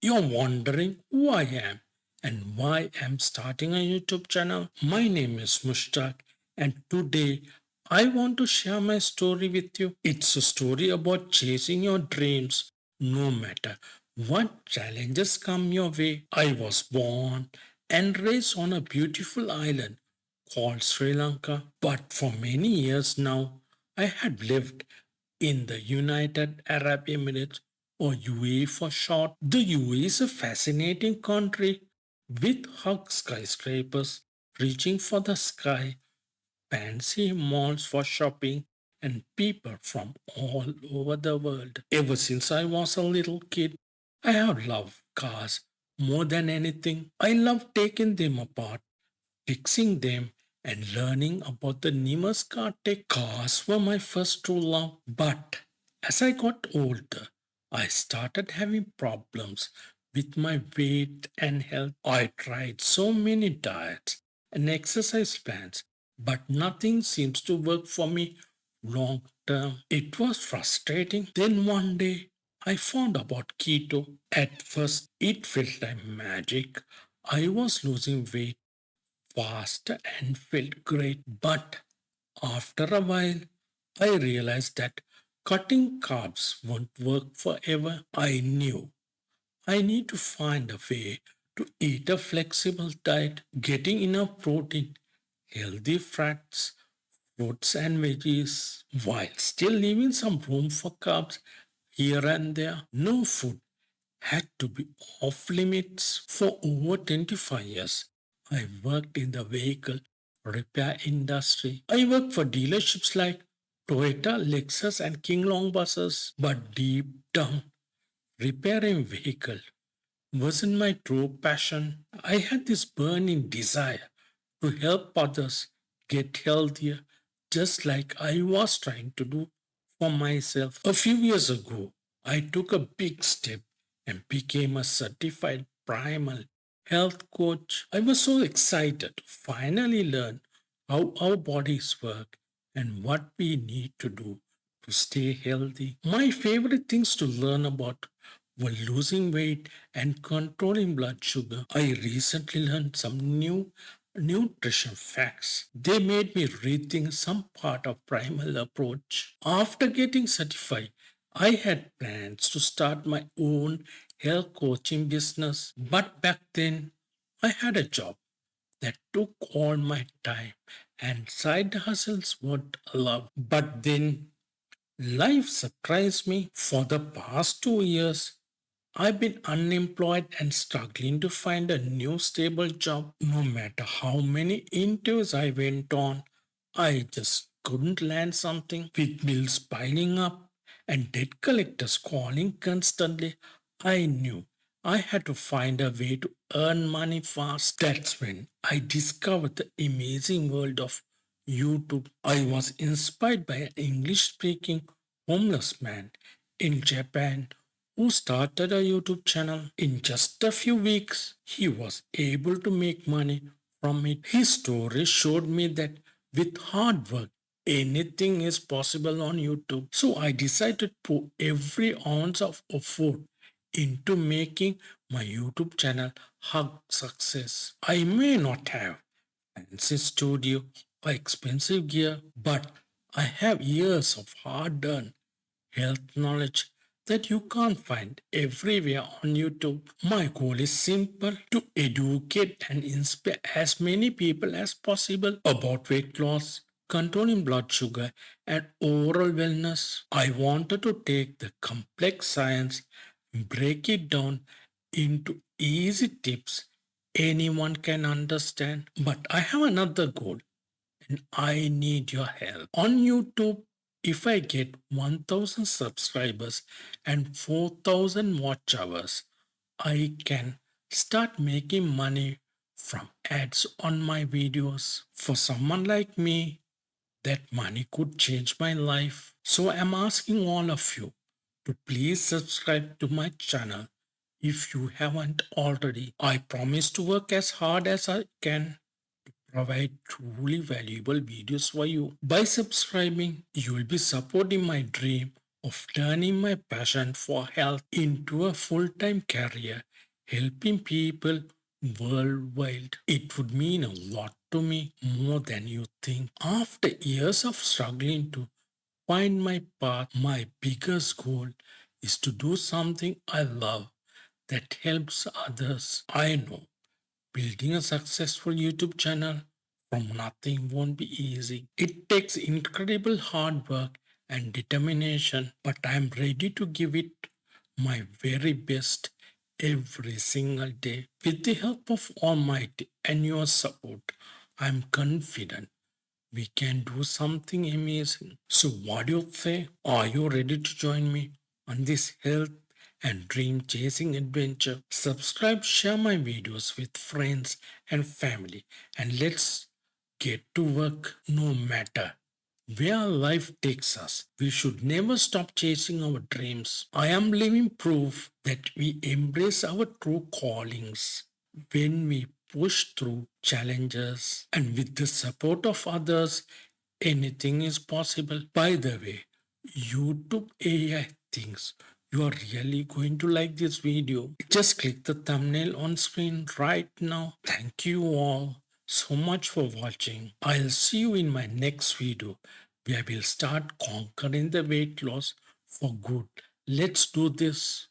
You're wondering who I am and why I'm starting a YouTube channel. My name is Mushtaq, and today I want to share my story with you. It's a story about chasing your dreams no matter what challenges come your way. I was born and raised on a beautiful island called Sri Lanka, but for many years now I had lived in the United Arab Emirates, or UAE for short. The UAE is a fascinating country with hug skyscrapers reaching for the sky, fancy malls for shopping, and people from all over the world. Ever since I was a little kid, I have loved cars more than anything. I love taking them apart, fixing them, and learning about the newest car tech. Cars were my first true love, but as I got older, I started having problems with my weight and health. I tried so many diets and exercise plans, but nothing seems to work for me long term. It was frustrating. Then one day, I found about keto. At first, it felt like magic. I was losing weight fast and felt great. But after a while, I realized that cutting carbs won't work forever. I knew I need to find a way to eat a flexible diet, getting enough protein, healthy fats, fruits and veggies, while still leaving some room for carbs here and there. No food had to be off limits. For over 25 years. I worked in the vehicle repair industry. I worked for dealerships like Toyota, Lexus, and King Long buses. But deep down, repairing vehicle wasn't my true passion. I had this burning desire to help others get healthier, just like I was trying to do for myself. A few years ago, I took a big step and became a certified Primal Health Coach. I was so excited to finally learn how our bodies work and what we need to do to stay healthy. My favorite things to learn about were losing weight and controlling blood sugar. I recently learned some new nutrition facts. They made me rethink some part of primal approach. After getting certified, I had plans to start my own health coaching business, but back then I had a job that took all my time and side hustles weren't allowed. But then life surprised me. For the past 2 years, I've been unemployed and struggling to find a new stable job. No matter how many interviews I went on, I just couldn't land something. With bills piling up and debt collectors calling constantly, I knew I had to find a way to earn money fast. That's when I discovered the amazing world of YouTube. I was inspired by an English speaking homeless man in Japan who started a YouTube channel. In just a few weeks, he was able to make money from it. His story showed me that with hard work, anything is possible on YouTube. So I decided to put every ounce of effort into making my YouTube channel hug success. I may not have fancy studio or expensive gear, but I have years of hard earned health knowledge that you can't find everywhere on YouTube. My goal is simple: to educate and inspire as many people as possible about weight loss, controlling blood sugar, and overall wellness. I wanted to take the complex science and break it down into easy tips anyone can understand. But I have another goal and I need your help. On YouTube, if I get 1000 subscribers and 4000 watch hours, I can start making money from ads on my videos. For someone like me, that money could change my life. So I'm asking all of you to please subscribe to my channel if you haven't already. I promise to work as hard as I can provide truly valuable videos for you. By subscribing, you will be supporting my dream of turning my passion for health into a full-time career, helping people worldwide. It would mean a lot to me, more than you think. After years of struggling to find my path, my biggest goal is to do something I love that helps others. I know building a successful YouTube channel from nothing won't be easy. It takes incredible hard work and determination, but I'm ready to give it my very best every single day. With the help of Almighty and your support, I'm confident we can do something amazing. So, what do you say? Are you ready to join me on this health and dream chasing adventure? Subscribe, share my videos with friends and family, and let's get to work. No matter where life takes us, we should never stop chasing our dreams. I am living proof that we embrace our true callings when we push through challenges, and with the support of others, anything is possible. By the way, YouTube AI thinks you are really going to like this video. Just click the thumbnail on screen right now. Thank you all so much for watching. I'll see you in my next video where we'll start conquering the weight loss for good. Let's do this.